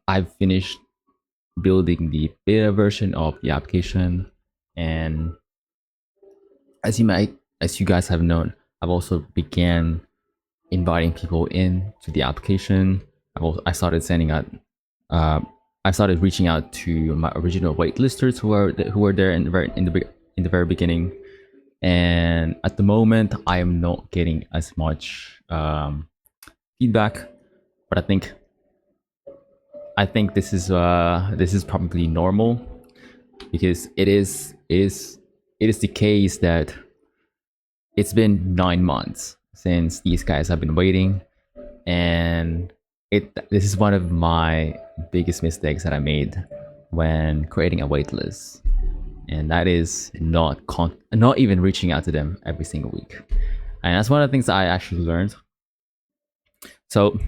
I've finished building the beta version of the application, and as you guys have known, I've also began inviting people in to the application. I started sending out, uh, I started reaching out to my original waitlisters who were there in the very beginning. And at the moment, I am not getting as much feedback, but I think this is probably normal because it is the case that it's been 9 months since these guys have been waiting, and this is one of my biggest mistakes that I made when creating a waitlist, and that is not even reaching out to them every single week. And that's one of the things that I actually learned. So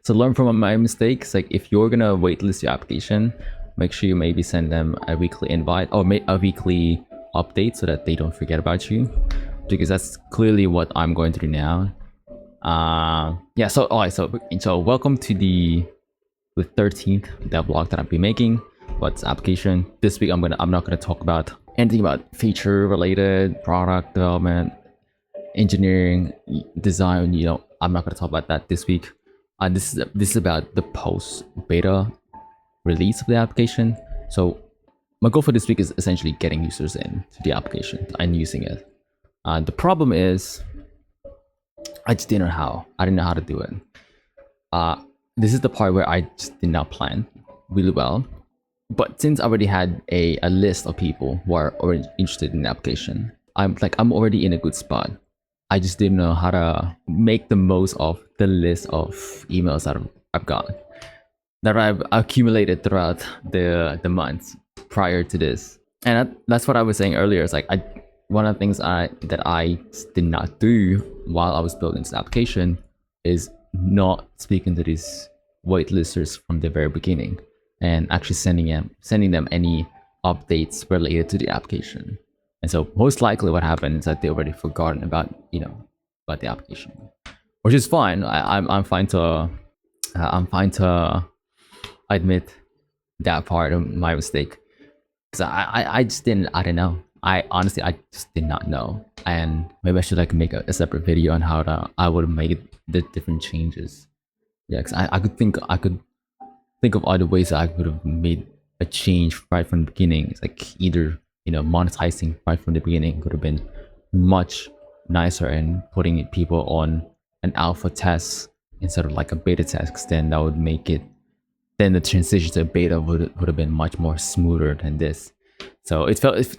so learn from my mistakes. Like if you're gonna waitlist your application, make sure you maybe send them a weekly invite or a weekly update so that they don't forget about you, because that's clearly what I'm going to do now. Yeah. So all right. So welcome to the 13th devlog that I'll be making. What's application this week? I'm not gonna talk about anything about feature related, product development, engineering, design. I'm not gonna talk about that this week. This is about the post beta release of the application. So my goal for this week is essentially getting users in to the application and using it. The problem is I just didn't know how. I didn't know how to do it. This is the part where I just did not plan really well. But since I already had a list of people who are already interested in the application, I'm already in a good spot. I just didn't know how to make the most of the list of emails that I've got, that I've accumulated throughout the months prior to this. And that's what I was saying earlier. It's like one of the things that I did not do while I was building this application is not speaking to these waitlisters from the very beginning and actually sending them any updates related to the application. And so most likely what happened is that they already forgotten about the application, which is fine. I'm fine to admit that part of my mistake, because I just didn't. I don't know. I honestly just did not know, and maybe I should make a separate video on how I would make the different changes. Yeah, because I could think of other ways that I could have made a change right from the beginning. It's like either monetizing right from the beginning could have been much nicer, and putting people on an alpha test instead of like a beta test, 'cause then that would make it. Then the transition to beta would have been much more smoother than this. So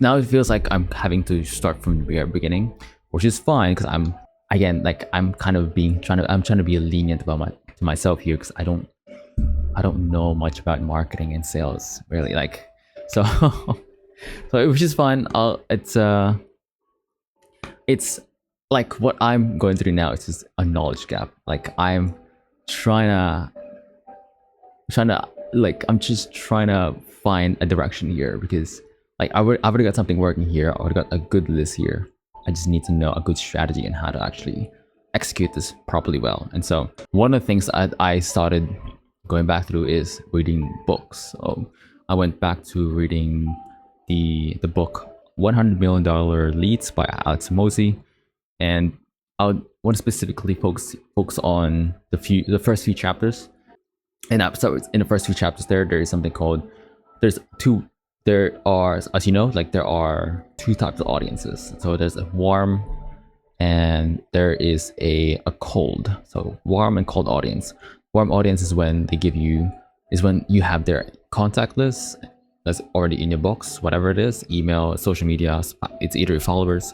now it feels like I'm having to start from the very beginning, which is fine because I'm kind of I'm trying to be lenient about to myself here, because I don't know much about marketing and sales really, so so which is fine. It's like what I'm going through now is just a knowledge gap. Like I'm just trying to find a direction here, because I've already got something working here. I already got a good list here. I just need to know a good strategy and how to actually execute this properly well. And so one of the things I started going back through is reading books. So I went back to reading the book $100 Million Leads by Alex Mosey, and I want to specifically focus on the first few chapters. And so in the first few chapters, there is something called there are, as you know, there are two types of audiences. So there's a warm and there is a cold. So warm and cold audience. Warm audience is when when you have their contact list that's already in your box, whatever it is, email, social media. It's either your followers.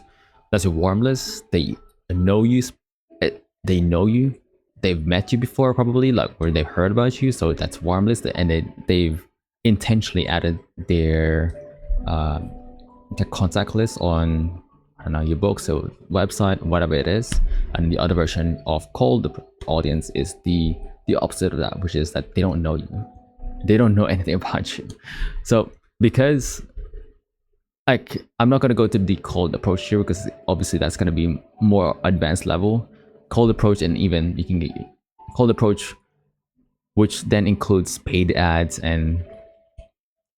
That's your warm list. They know you. They've met you before, probably, where they've heard about you. So that's warm list, and they've intentionally added their contact list on, I don't know, your book, so website, whatever it is. And the other version of cold audience is the opposite of that, which is that they don't know you. They don't know anything about you. So because I'm not gonna go to the cold approach here, because obviously that's gonna be more advanced level. Cold approach, and even you can get cold approach which then includes paid ads and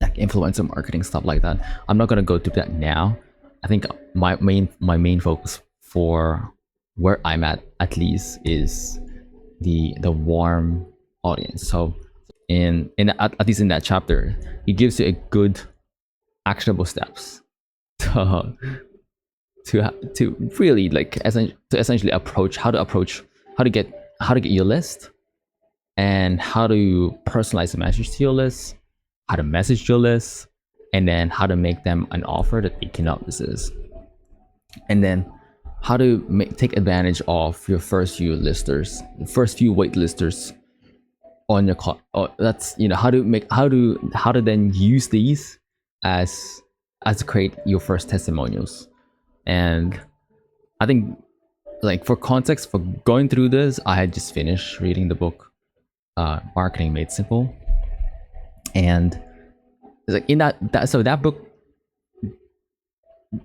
like influencer marketing, stuff like that. I'm not gonna go through that now. I think my main focus for where I'm at least is the warm audience. So at least in that chapter, it gives you a good actionable steps to really like essentially approach how to get your list, and how to personalize a message to your list, how to message your list, and then how to make them an offer that they cannot resist, and then how to take advantage of your first few wait listers on your call. That's how to then use these as to create your first testimonials. And I think, like, for context, for going through this, I had just finished reading the book Marketing Made Simple, and like in that book,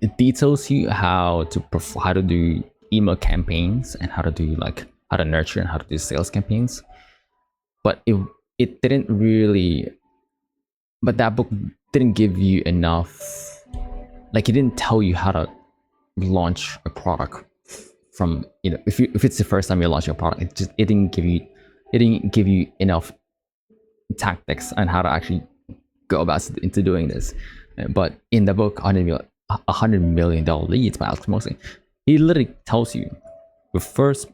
it details you how to do email campaigns, and how to nurture and how to do sales campaigns. But it didn't really, but that book didn't give you enough, like, it didn't tell you how to launch a product from, if it's the first time you're launching a product, it didn't give you enough tactics on how to actually go about into doing this. But in the book, $100 million leads by Alex Mosley, he literally tells you the first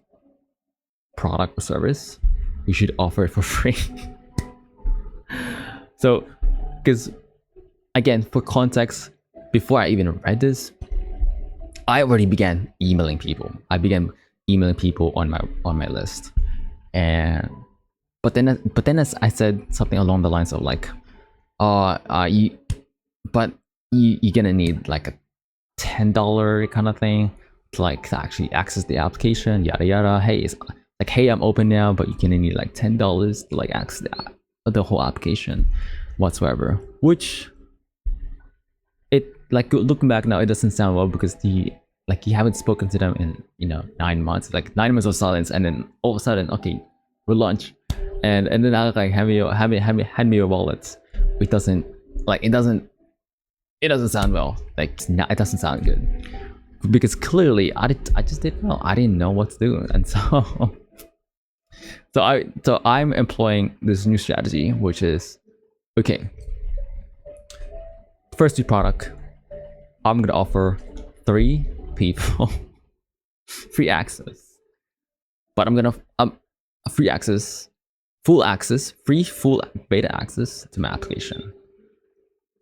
product or service, you should offer it for free. So, because again, for context, before I even read this, I already began emailing people. I began emailing people on my list, but then as I said something along the lines of like, you're gonna need like a $10 kind of thing to actually access the application, yada yada. Hey, I'm open now, but you're gonna need like $10 to access the whole application whatsoever. Which, looking back now, it doesn't sound well, because you haven't spoken to them in 9 months, 9 months of silence, and then all of a sudden, okay, we're lunch, and then I hand me your wallet. It doesn't sound well. It doesn't sound good, because clearly I just didn't know. I didn't know what to do, and so I'm employing this new strategy, which is, okay, first new product, I'm gonna offer 3 people free access, but I'm gonna free access, full beta access to my application,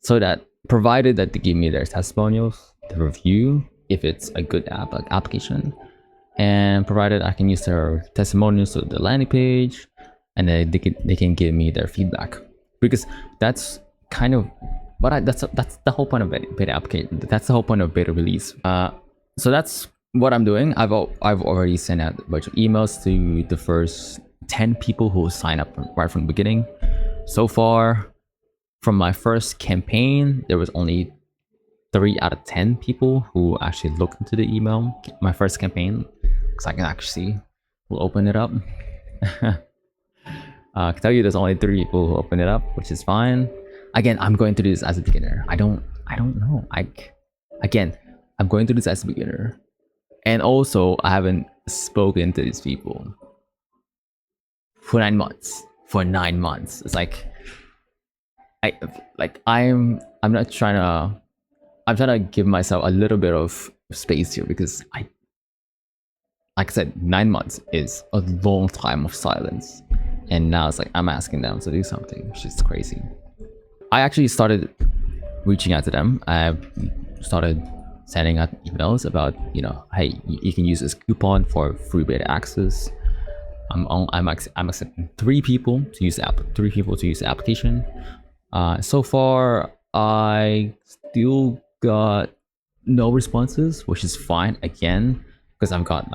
so that provided that they give me their testimonials, the review, if it's a good application, and provided I can use their testimonials to the landing page, and then they can give me their feedback, because that's kind of that's the whole point of beta application. That's the whole point of beta release. So that's what I'm doing. I've already sent out a bunch of emails to the first 10 people who sign up right from the beginning. So far, from my first campaign, there was only 3 out of 10 people who actually looked into the email. My first campaign, because I can actually see. We'll open it up. I can tell you there's only 3 people who open it up, which is fine. Again, I'm going through this as a beginner. I don't know. I'm going through this as a beginner, and also I haven't spoken to these people for 9 months. It's I'm trying to give myself a little bit of space here, because like I said, 9 months is a long time of silence, and now it's I'm asking them to do something, which is crazy. I actually started reaching out to them. I started sending out emails about, hey, you can use this coupon for free beta access. I'm accepting 3 people to use the application. So far, I still got no responses, which is fine. Again, because I've got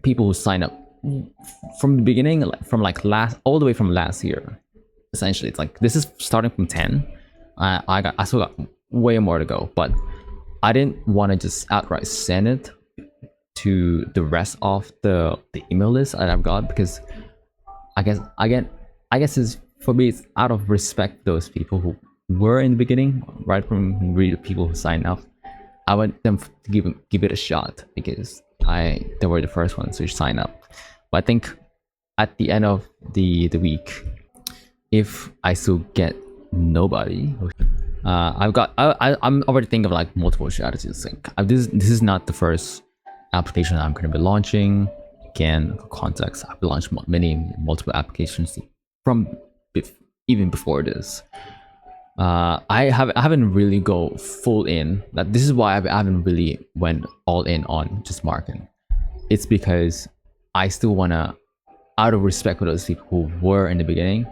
people who sign up from the beginning, all the way from last year. Essentially, it's this is starting from 10. I still got way more to go, but I didn't want to just outright send it to the rest of the email list that I've got, because I guess is for me, it's out of respect those people who were in the beginning, right from really the people who signed up. I want them to give it a shot because they were the first ones to sign up. But I think at the end of the week, if I still get nobody, I'm already thinking of like multiple strategies. Like this is not the first application I'm going to be launching. Again, context, I've launched multiple applications from even before this. I haven't really go full in. This is why I haven't really went all in on just marketing. It's because I still wanna, out of respect for those people who were in the beginning,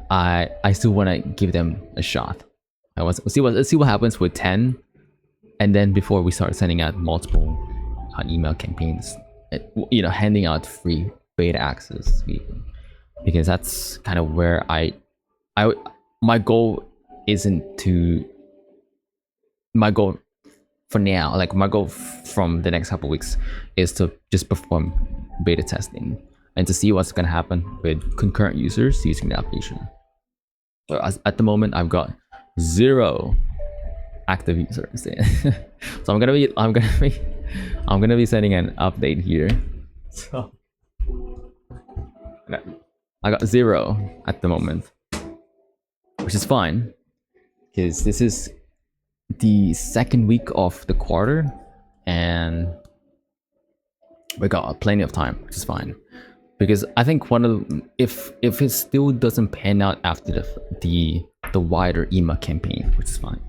I still wanna give them a shot. Let's see what happens with 10, and then before we start sending out multiple email campaigns, handing out free beta access, because that's kind of where my goal for now, like my goal from the next couple of weeks is to just perform beta testing and to see what's going to happen with concurrent users using the application. So at the moment, I've got 0 active users. So I'm gonna be sending an update here. So I got 0 at the moment, which is fine because this is the second week of the quarter and we got plenty of time, which is fine. Because I think if it still doesn't pan out after the wider email campaign, which is fine,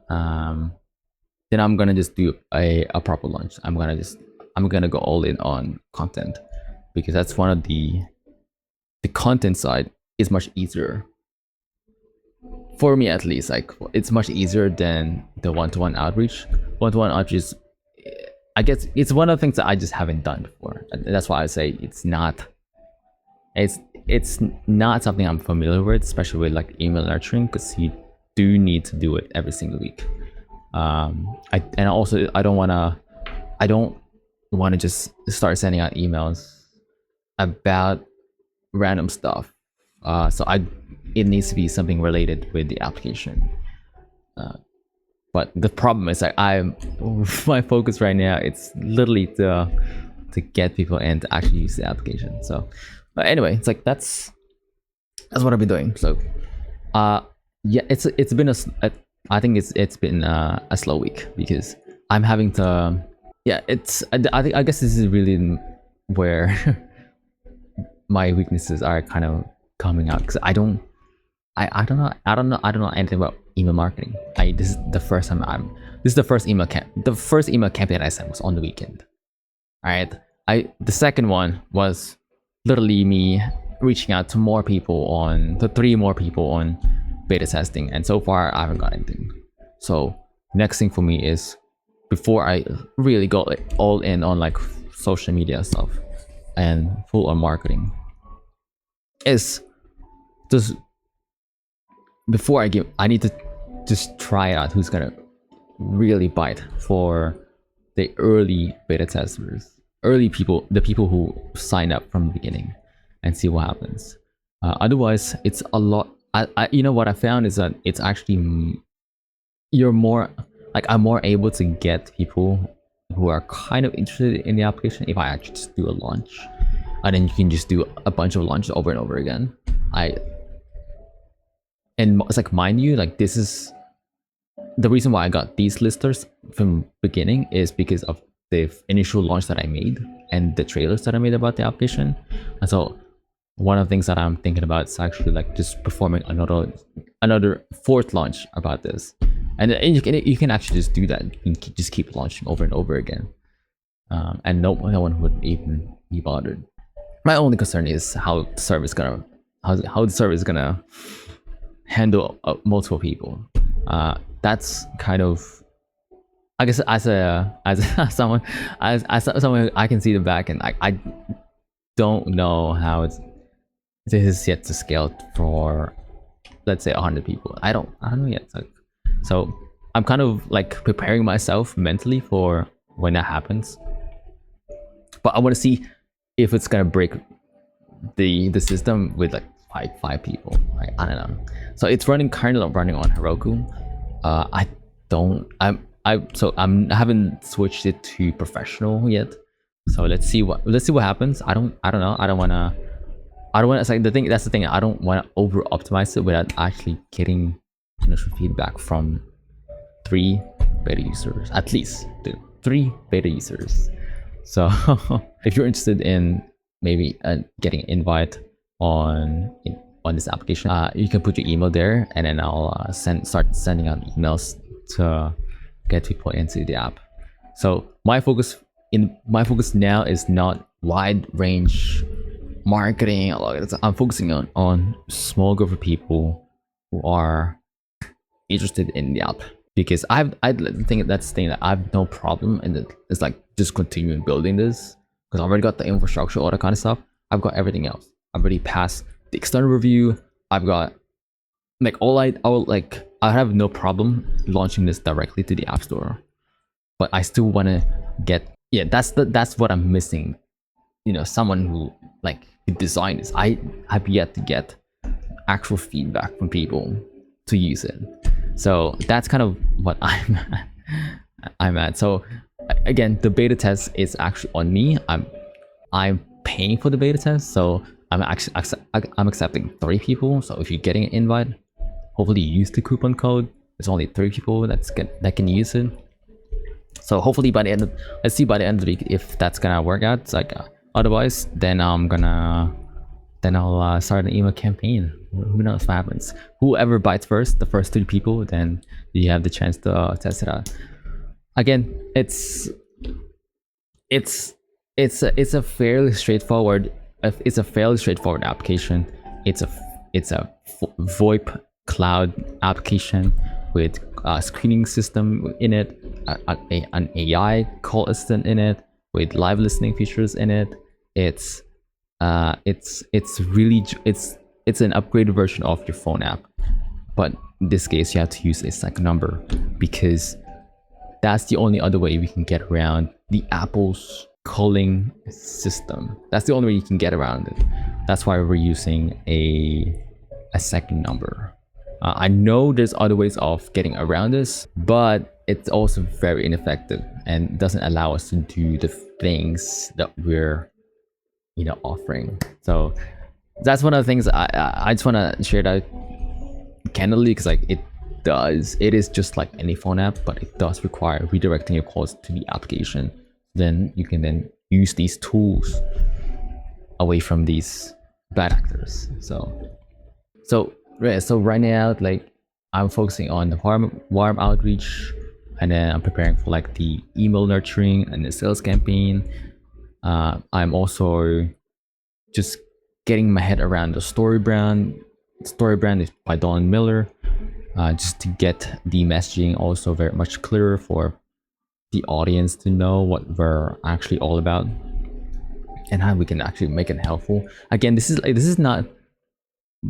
then I'm gonna just do a proper launch. I'm gonna go all in on content because that's one of the content side is much easier for me, at least. Like it's much easier than the one-to-one outreach. One-to-one outreach, I guess it's one of the things that I just haven't done before. And that's why I say it's not something I'm familiar with, especially with like email nurturing, because you do need to do it every single week. I don't want to just start sending out emails about random stuff. It needs to be something related with the application. But the problem is that my focus right now, it's literally to get people in to actually use the application. So, but anyway, it's like that's what I've been doing. So, yeah, it's been I think it's been a slow week because I'm having to. Yeah, I guess this is really where my weaknesses are kind of coming out because I don't know anything about email marketing. This is the first email campaign I sent was on the weekend. All right, the second one was literally me reaching out to 3 more people on beta testing, and so far I haven't got anything. So next thing for me is, before I really go all in on like social media stuff and full on marketing, is just I need to just try out who's gonna really bite for the early beta testers, the people who sign up from the beginning, and see what happens. Otherwise, it's a lot. What I found is that it's actually I'm more able to get people who are kind of interested in the application if I actually just do a launch, and then you can just do a bunch of launches over and over again. And it's like, mind you, like this is the reason why I got these listers from beginning is because of the initial launch that I made and the trailers that I made about the application. And so one of the things that I'm thinking about is actually like just performing another 4th launch about this. And you can actually just do that. You can just keep launching over and over again. And no one would even be bothered. My only concern is how the service is gonna handle multiple people. That's kind of, I guess, as someone I can see the back end. I don't know how this is yet to scale for, let's say, 100 people. I don't know yet. So I'm kind of like preparing myself mentally for when that happens. But I want to see if it's gonna break the system with like five people. Right? I don't know. So it's running kind of running on Heroku. I don't. I haven't switched it to professional yet. So let's see what happens. I don't know. I don't wanna. It's like the thing. That's the thing. I don't want to over optimize it without actually getting initial feedback from 3 beta users, at least 3 beta users. So if you're interested in maybe getting an invite on this application, you can put your email there, and then I'll start sending out emails to get people into the app. So my focus now is not wide range marketing. I'm focusing on small group of people who are interested in the app, because I think that's the thing that I have no problem, and it's like just continuing building this, because I already got the infrastructure, all that kind of stuff. I've got everything else. I've already passed the external review. I've got like I have no problem launching this directly to the App Store, but I still want to get that's what I'm missing. You know, someone who like designed this. I have yet to get actual feedback from people to use it. So that's kind of what I'm at. So again, the beta test is actually on me. I'm paying for the beta test, so I'm accepting 3 people. So if you're getting an invite, hopefully you use the coupon code. There's only 3 people that can use it. So hopefully by the end let's see by the end of the week if that's gonna work out. It's like otherwise, then I'll start an email campaign. Who knows what happens? Whoever bites first, the first 3 people, then you have the chance to test it out. Again, it's a fairly straightforward application. It's a VoIP cloud application with a screening system in it, an AI call assistant in it, with live listening features in it. It's an upgraded version of your phone app, but in this case you have to use a second number, because that's the only other way we can get around the Apple's calling system. That's the only way you can get around it. That's why we're using a second number. I know there's other ways of getting around this, but it's also very ineffective and doesn't allow us to do the things that we're offering. So that's one of the things I just want to share that candidly, because like it is just like any phone app, but it does require redirecting your calls to the application. Then you can use these tools away from these bad actors. So right now, like I'm focusing on the warm outreach, and then I'm preparing for like the email nurturing and the sales campaign. I'm also just getting my head around the story brand. Story brand is by Don Miller, just to get the messaging also very much clearer for the audience to know what we're actually all about and how we can actually make it helpful. Again, this is not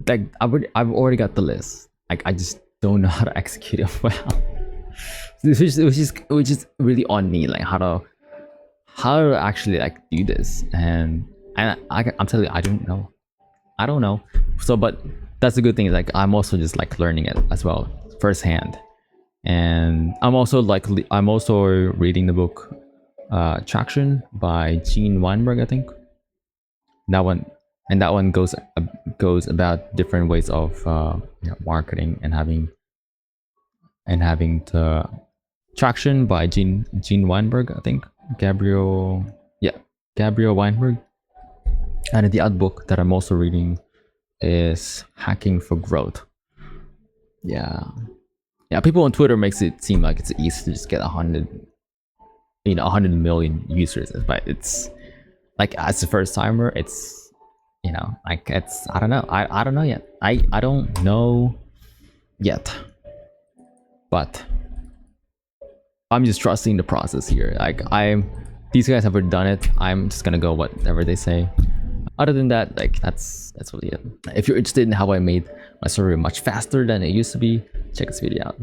like I've already got the list. Like I just don't know how to execute it well. which is really on me, like how to actually like do this. And I'm telling you, I don't know. So, but that's a good thing. Like I'm also just like learning it as well firsthand. And I'm also reading the book Traction by Gene Weinberg, I think. That one goes about different ways of marketing and having the Traction by Gene Weinberg, I think. Gabriel Weinberg. And the other book that I'm also reading is Hacking for Growth. Yeah, people on Twitter makes it seem like it's easy to just get 100 million users, but it's like as a first timer, it's like it's I don't know yet. I don't know yet, but I'm just trusting the process here. Like these guys have already done it. I'm just gonna go whatever they say. Other than that, like that's really it. If you're interested in how I made my server much faster than it used to be, check this video out.